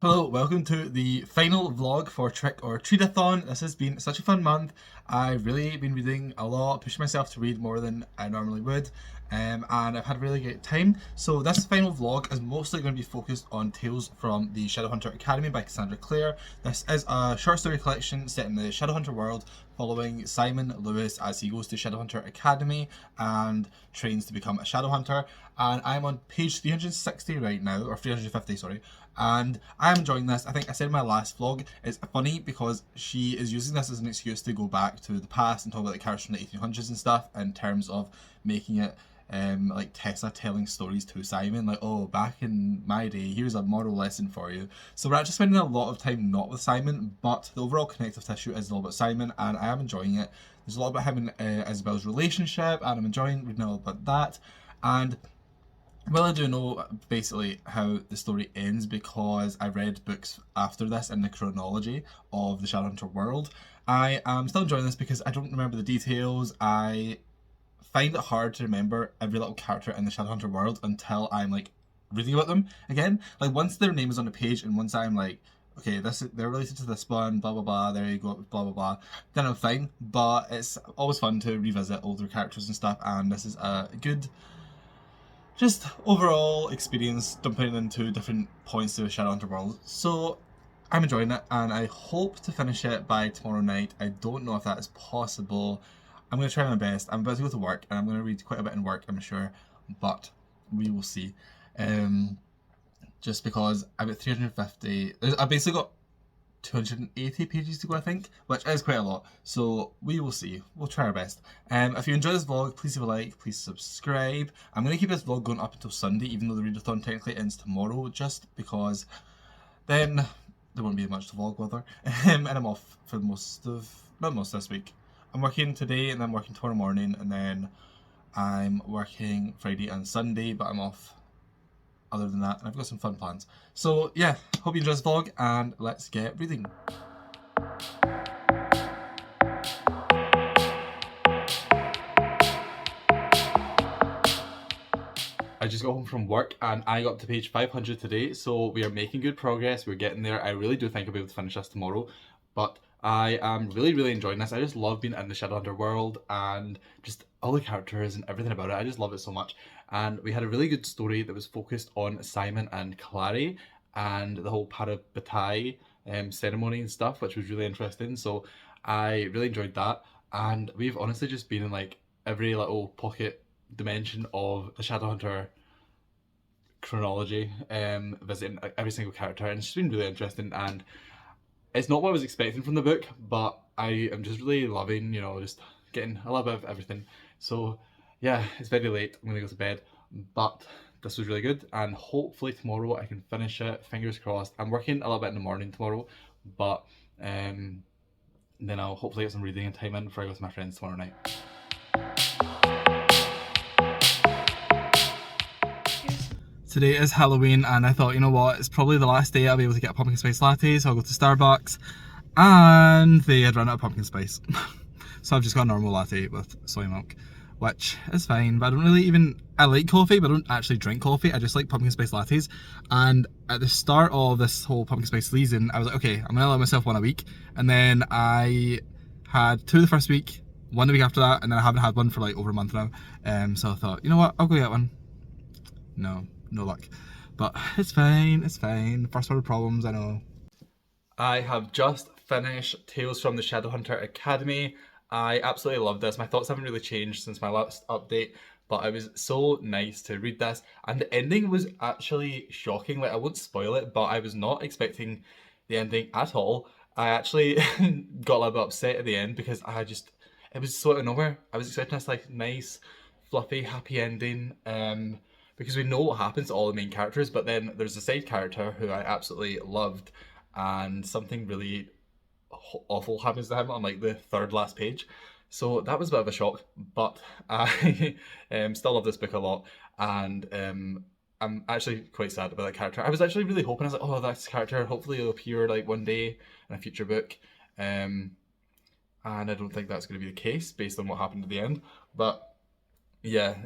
Hello, welcome to the final vlog for Trick or Treadathon. This has been such a fun month. I've really been reading a lot, pushing myself to read more than I normally would, and I've had a really great time. So this final vlog is mostly going to be focused on tales from the Shadowhunter Academy by Cassandra Clare. This is a short story collection set in the Shadowhunter world, following Simon Lewis as he goes to Shadowhunter Academy and trains to become a Shadowhunter. And I'm on page 360 right now, or 350, sorry, and I'm enjoying this. I think I said in my last vlog, it's funny because she is using this as an excuse to go back to the past and talk about the characters from the 1800s and stuff in terms of making it like Tessa telling stories to Simon, like, oh, back in my day, here's a moral lesson for you. So we're actually spending a lot of time not with Simon, but the overall connective tissue is all about Simon, and I am enjoying it. There's a lot about him and Isabel's relationship, and I'm enjoying reading all about that. And well, I do know basically how the story ends because I read books after this in the chronology of the Shadowhunter world. I am still enjoying this because I don't remember the details. I find it hard to remember every little character in the Shadowhunter world until I'm like reading about them again. Like once their name is on the page and once I'm like, okay, they're related to this one, blah blah blah, there you go, blah blah blah, then I'm fine. But it's always fun to revisit older characters and stuff, and this is a good just overall experience jumping into different points of the Shadowhunter world. So I'm enjoying it and I hope to finish it by tomorrow night. I don't know if that is possible. I'm going to try my best. I'm about to go to work and I'm going to read quite a bit in work, I'm sure, but we will see. Um, just because I've got 350, I basically got 280 pages to go, I think, which is quite a lot. So we will see. We'll try our best. If you enjoy this vlog, please leave a like, please subscribe. I'm going to keep this vlog going up until Sunday, even though the readathon technically ends tomorrow, just because then there won't be much to vlog with her. And I'm off for not most this week. I'm working today and then I'm working tomorrow morning, and then I'm working Friday and Sunday, but I'm off other than that, and I've got some fun plans. So yeah, hope you enjoy this vlog, and let's get reading. I just got home from work and I got to page 500 today, so we are making good progress. We're getting there. I really do think I'll be able to finish this tomorrow, but I am really enjoying this. I just love being in the Shadowhunter world and just all the characters and everything about it. I just love it so much. And we had a really good story that was focused on Simon and Clary and the whole Parabatai ceremony and stuff, which was really interesting. So I really enjoyed that. And we've honestly just been in like every little pocket dimension of the Shadowhunter chronology, visiting every single character, and it's just been really interesting. And it's not what I was expecting from the book, but I am just really loving, just getting a little bit of everything. So yeah, it's very late. I'm gonna go to bed, but this was really good, and hopefully tomorrow I can finish it. Fingers crossed. I'm working a little bit in the morning tomorrow, but then I'll hopefully get some reading and time in before I go to my friends tomorrow night. Today is Halloween and I thought, you know what, it's probably the last day I'll be able to get a pumpkin spice latte, so I'll go to Starbucks, and they had run out of pumpkin spice. So I've just got a normal latte with soy milk, which is fine, but I don't really I like coffee, but I don't actually drink coffee. I just like pumpkin spice lattes. And at the start of this whole pumpkin spice season, I was like, okay, I'm gonna allow myself one a week. And then I had two the first week, one the week after that, and then I haven't had one for like over a month now. So I thought, you know what, I'll go get one. No luck. But it's fine, it's fine. First world problems, I know. I have just finished Tales from the Shadowhunter Academy. I absolutely love this. My thoughts haven't really changed since my last update, but it was so nice to read this. And the ending was actually shocking. Like, I won't spoil it, but I was not expecting the ending at all. I actually got a little bit upset at the end because it was so out of nowhere. I was expecting this like nice, fluffy, happy ending. Because we know what happens to all the main characters, but then there's a side character who I absolutely loved, and something really awful happens to him on like the third last page. So that was a bit of a shock, but I still love this book a lot, and I'm actually quite sad about that character. I was actually really hoping, I was like, oh, that character hopefully will appear like one day in a future book, and I don't think that's going to be the case based on what happened at the end, but Yeah,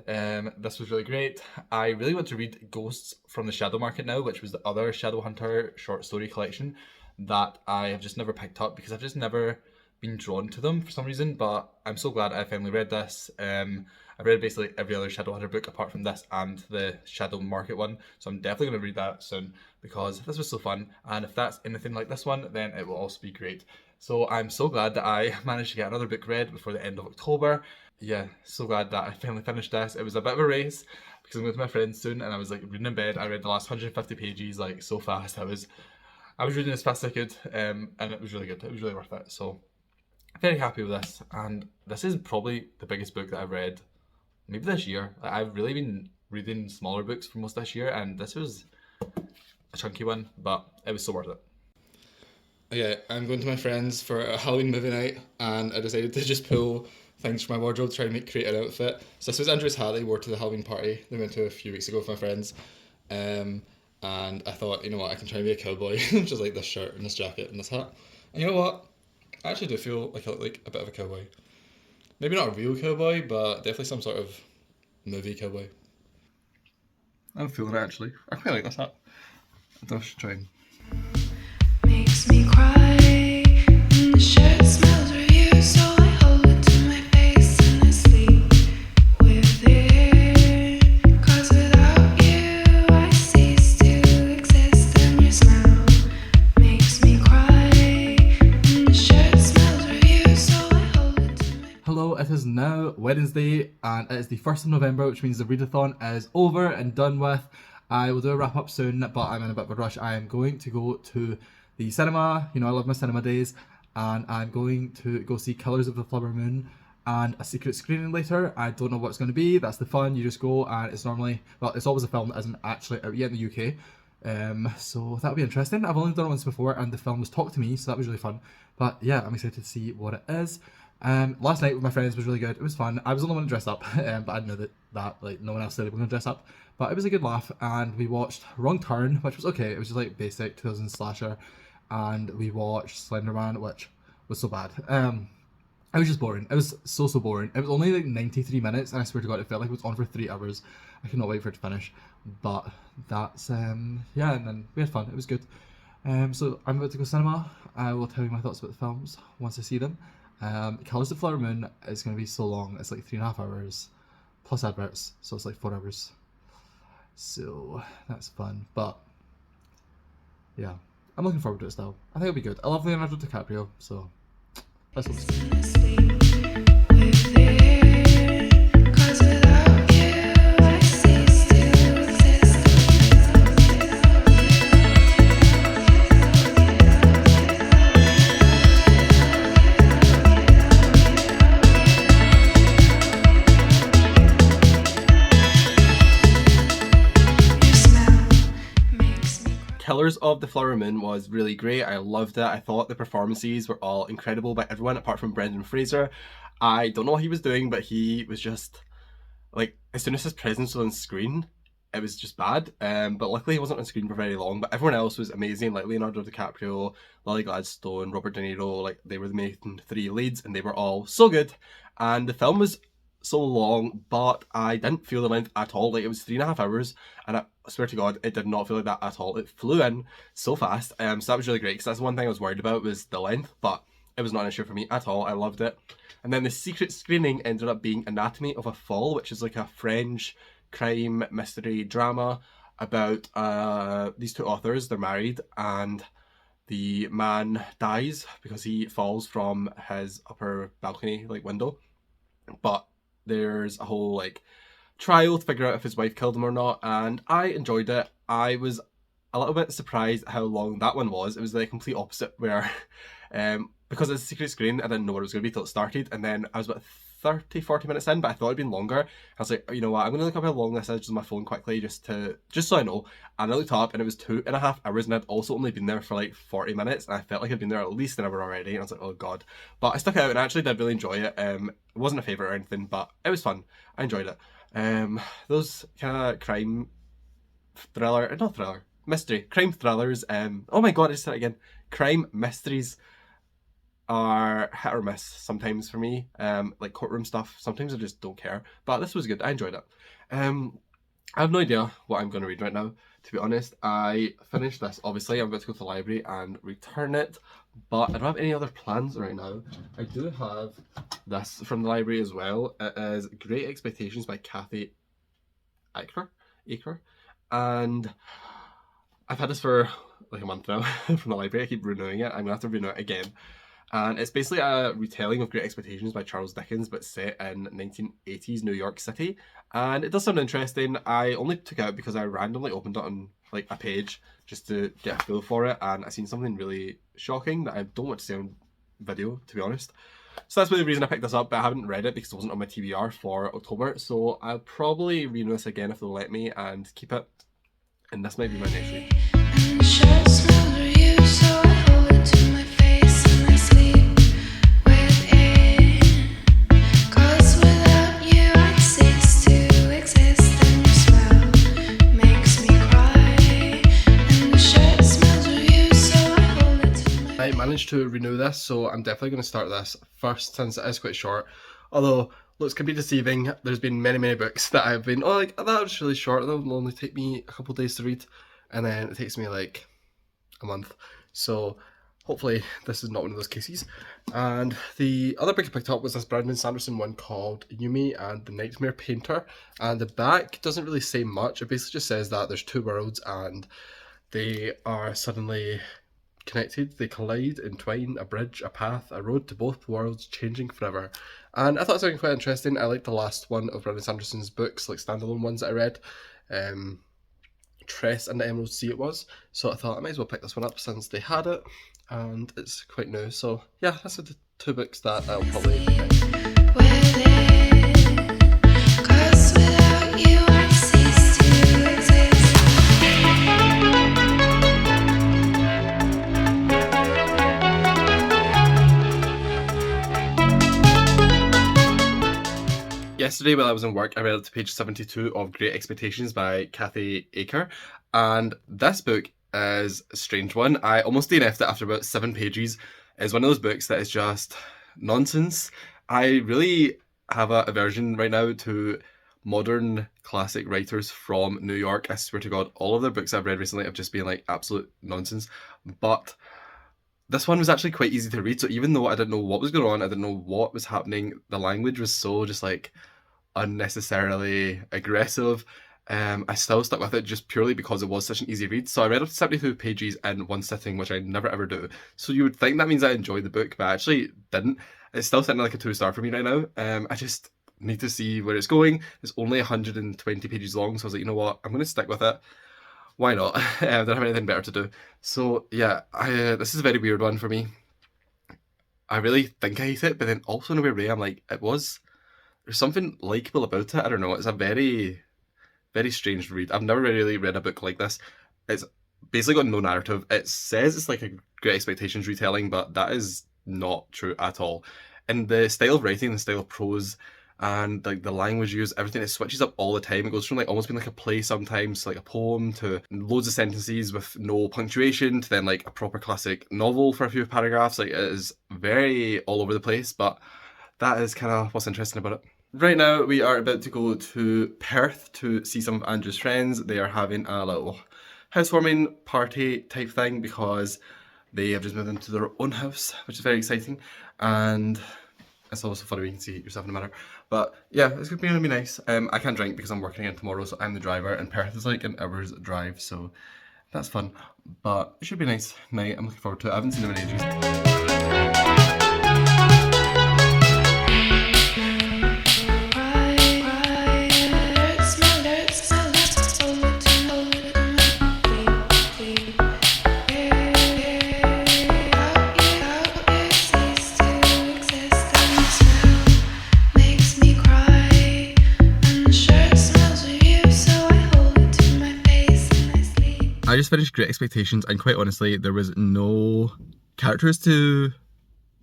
this was really great. I really want to read Ghosts from the Shadow Market now, which was the other Shadowhunter short story collection that I have just never picked up because I've just never been drawn to them for some reason. But I'm so glad I finally read this. I've read basically every other Shadowhunter book apart from this and the Shadow Market one, so I'm definitely going to read that soon because this was so fun. And if that's anything like this one, then it will also be great. So I'm so glad that I managed to get another book read before the end of October. Yeah, so glad that I finally finished this. It was a bit of a race because I'm with my friends soon, and I was like reading in bed. I read the last 150 pages like so fast. I was reading as fast as I could, and it was really good. It was really worth it. So very happy with this, and this is probably the biggest book that I've read maybe this year. Like, I've really been reading smaller books for most of this year, and this was a chunky one, but it was so worth it. Yeah, I'm going to my friends for a Halloween movie night, and I decided to just pull things from my wardrobe to try and create an outfit. So this was Andrew's hat that he wore to the Halloween party they went to a few weeks ago with my friends. Um, and I thought, you know what, I can try and be a cowboy, just like this shirt and this jacket and this hat. And you know what? I actually do feel like I look like a bit of a cowboy. Maybe not a real cowboy, but definitely some sort of movie cowboy. I'm feeling it actually. I quite like this hat. I think I should try and Makes me cry. The shirt smells of you, so I hold it to my face and I sleep with it. 'Cause without you, I cease to exist, and your smell makes me cry. The shirt smells of you, so I hold it to my. Hello, it is now Wednesday and it is the 1st of November, which means the readathon is over and done with. I will do a wrap up soon, but I'm in a bit of a rush. I am going to go to the cinema. You know, I love my cinema days, and I'm going to go see Killers of the Flower Moon and a secret screening later. I don't know what it's going to be. That's the fun. You just go, and it's normally, well, it's always a film that isn't actually out yet in the UK. So that'll be interesting. I've only done it once before, and the film was Talk to Me, so that was really fun. But yeah, I'm excited to see what it is. Last night with my friends was really good. It was fun. I was the only one to dress up, but I knew that like no one else said they were going to dress up. But it was a good laugh, and we watched Wrong Turn, which was okay. It was just like basic 2000s slasher, and we watched Slender Man, which was so bad. It was just boring. It was so boring. It was only like 93 minutes, and I swear to God, it felt like it was on for 3 hours. I cannot wait for it to finish. But that's yeah, and then we had fun. It was good. So I'm about to go cinema. I will tell you my thoughts about the films once I see them. Colours of the Flower Moon is going to be so long. It's like 3.5 hours plus adverts, so it's like 4 hours. So that's fun. But yeah, I'm looking forward to it still. I think it'll be good. I love Leonardo DiCaprio, so let's hope so. And I sleep with it. 'Cause without you, I cease to exist. Your smell makes me cry. Killers of the Flower Moon was really great. I loved it. I thought the performances were all incredible by everyone apart from Brendan Fraser. I don't know what he was doing, but he was just like as soon as his presence was on screen, it was just bad. But luckily he wasn't on screen for very long. But everyone else was amazing, like Leonardo DiCaprio, Lily Gladstone, Robert De Niro. Like they were the main three leads, and they were all so good. And the film was so long, but I didn't feel the length at all. Like it was 3.5 hours, and I swear to God, it did not feel like that at all. It flew in so fast. So that was really great because that's one thing I was worried about was the length, but it was not an issue for me at all. I loved it. And then the secret screening ended up being Anatomy of a Fall, which is like a French crime mystery drama about these two authors. They're married, and the man dies because he falls from his upper balcony like window. But there's a whole like trial to figure out if his wife killed him or not, and I enjoyed it. I was a little bit surprised how long that one was. It was the complete opposite where because it's a secret screen, I didn't know what it was going to be till it started, and then I was about 30-40 minutes in, but I thought it'd been longer. I was like, you know what, I'm going to look up how long this is on my phone quickly just so I know. And I looked up and it was 2.5 hours, and I'd also only been there for like 40 minutes, and I felt like I'd been there at least an hour already, and I was like, oh God. But I stuck it out and I actually did really enjoy it. It wasn't a favourite or anything, but it was fun. I enjoyed it. Those kind of crime thriller, not thriller, mystery, crime thrillers. Oh my God, I just said it again. Crime mysteries are hit or miss sometimes for me. Like courtroom stuff, sometimes I just don't care. But this was good. I enjoyed it. I have no idea what I'm going to read right now, to be honest. I finished this, obviously. I'm about to go to the library and return it, but I don't have any other plans right now. I do have this from the library as well. It is Great Expectations by Kathy Aker. And I've had this for like a month now from the library. I keep renewing it. I'm going to have to renew it again. And it's basically a retelling of Great Expectations by Charles Dickens, but set in 1980s New York City. And it does sound interesting. I only took it out because I randomly opened it on like a page just to get a feel for it, and I seen something really shocking that I don't want to see on video, to be honest. So that's really the reason I picked this up, but I haven't read it because it wasn't on my TBR for October. So I'll probably renew this again if they'll let me and keep it. And this might be my next read. And the shirt smells of you, so I hold it to my face and I sleep with it. 'Cause without you I'd cease to exist, and your smell makes me cry. And the shirt smells of you, so I hold it to my I managed to renew this, so I'm definitely going to start this first since it is quite short. Although looks can be deceiving. There's been many books that I've been, oh, like that was really short. That'll only take me a couple days to read, and then it takes me like a month. So hopefully this is not one of those cases. And the other book I picked up was this Brandon Sanderson one called Yumi and the Nightmare Painter. And the back doesn't really say much. It basically just says that there's two worlds and they are suddenly connected, they collide, entwine, a bridge, a path, a road to both worlds, changing forever. And I thought it sounded quite interesting. I liked the last one of Brandon Sanderson's books, like standalone ones that I read. Tress and the Emerald Sea it was. So I thought I might as well pick this one up since they had it, and it's quite new. So yeah, that's the two books that I'll probably pick. with it. 'Cause without you I'd cease to exist. Yesterday while I was in work, I read up to page 72 of Great Expectations by Kathy Aker, and this book is a strange one. I almost DNF'd it after about 7 pages. It's one of those books that is just nonsense. I really have an aversion right now to modern classic writers from New York. I swear to God, all of their books I've read recently have just been like absolute nonsense. But this one was actually quite easy to read, so even though I didn't know what was going on, I didn't know what was happening, the language was so just like unnecessarily aggressive. I still stuck with it just purely because it was such an easy read. So I read up to 72 pages in one sitting, which I never ever do. So you would think that means I enjoyed the book, but I actually didn't. It's still sitting like a 2-star for me right now. I just need to see where it's going. It's only 120 pages long, so I was like, you know what, I'm going to stick with it. Why not? I don't have anything better to do. So yeah, this is a very weird one for me. I really think I hate it, but then also in a weird way, I'm like, there's something likeable about it. I don't know. It's a very strange read. I've never really read a book like this. It's basically got no narrative. It says it's like a Great Expectations retelling, but that is not true at all. And the style of writing, the style of prose, and like the language used, everything, it switches up all the time. It goes from like almost being like a play sometimes, to like a poem, to loads of sentences with no punctuation, to then like a proper classic novel for a few paragraphs. Like it is very all over the place, but that is kind of what's interesting about it. Right now, we are about to go to Perth to see some of Andrew's friends. They are having a little housewarming party type thing because they have just moved into their own house, which is very exciting. And it's also funny when you can see yourself in the mirror. But yeah, it's going to be nice. I can't drink because I'm working again tomorrow, so I'm the driver, and Perth is like an hour's drive, so that's fun. But it should be a nice night. I'm looking forward to it. I haven't seen them in ages. I just finished Great Expectations, and quite honestly, there was no characters to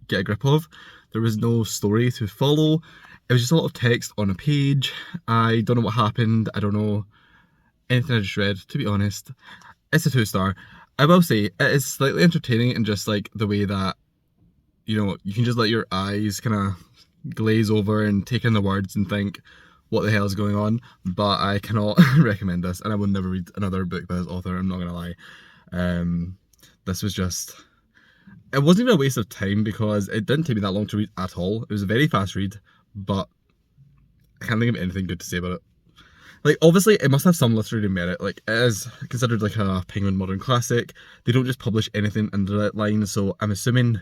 get a grip of. There was no story to follow. It was just a lot of text on a page. I don't know what happened. I don't know anything I just read, to be honest. It's a 2-star. I will say, it is slightly entertaining in just like the way that you know, you can just let your eyes kind of glaze over and take in the words and think, what the hell is going on? But I cannot recommend this, and I would never read another book by this author, I'm not gonna lie. This was just, it wasn't even a waste of time because it didn't take me that long to read at all. It was a very fast read, but I can't think of anything good to say about it. Like, obviously, it must have some literary merit. Like, it is considered like a Penguin modern classic. They don't just publish anything under that line, so I'm assuming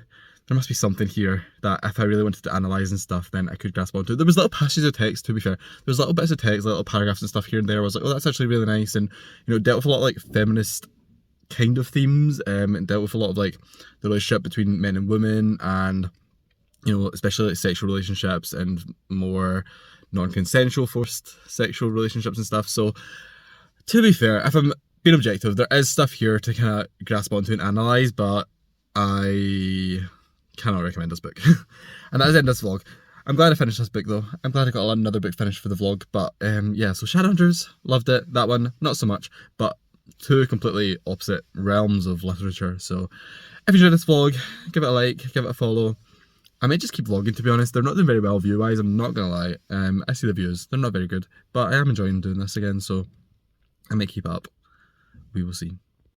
there must be something here that if I really wanted to analyse and stuff, then I could grasp onto. There was little passages of text, to be fair. There was little bits of text, little paragraphs and stuff here and there. I was like, oh, that's actually really nice. And, you know, dealt with a lot of, like, feminist kind of themes, and dealt with a lot of, like, the relationship between men and women, and, you know, especially, like, sexual relationships and more non-consensual forced sexual relationships and stuff. So to be fair, if I'm being objective, there is stuff here to kind of grasp onto and analyse, but I cannot recommend this book. And that is the end of this vlog. I'm glad I finished this book though. I'm glad I got another book finished for the vlog. But yeah, so Shadowhunters, loved it. That one, not so much, but two completely opposite realms of literature. So if you enjoyed this vlog, give it a like, give it a follow. I might just keep vlogging, to be honest. They're not doing very well view-wise, I'm not gonna lie. I see the views, they're not very good, but I am enjoying doing this again, so I might keep up. We will see.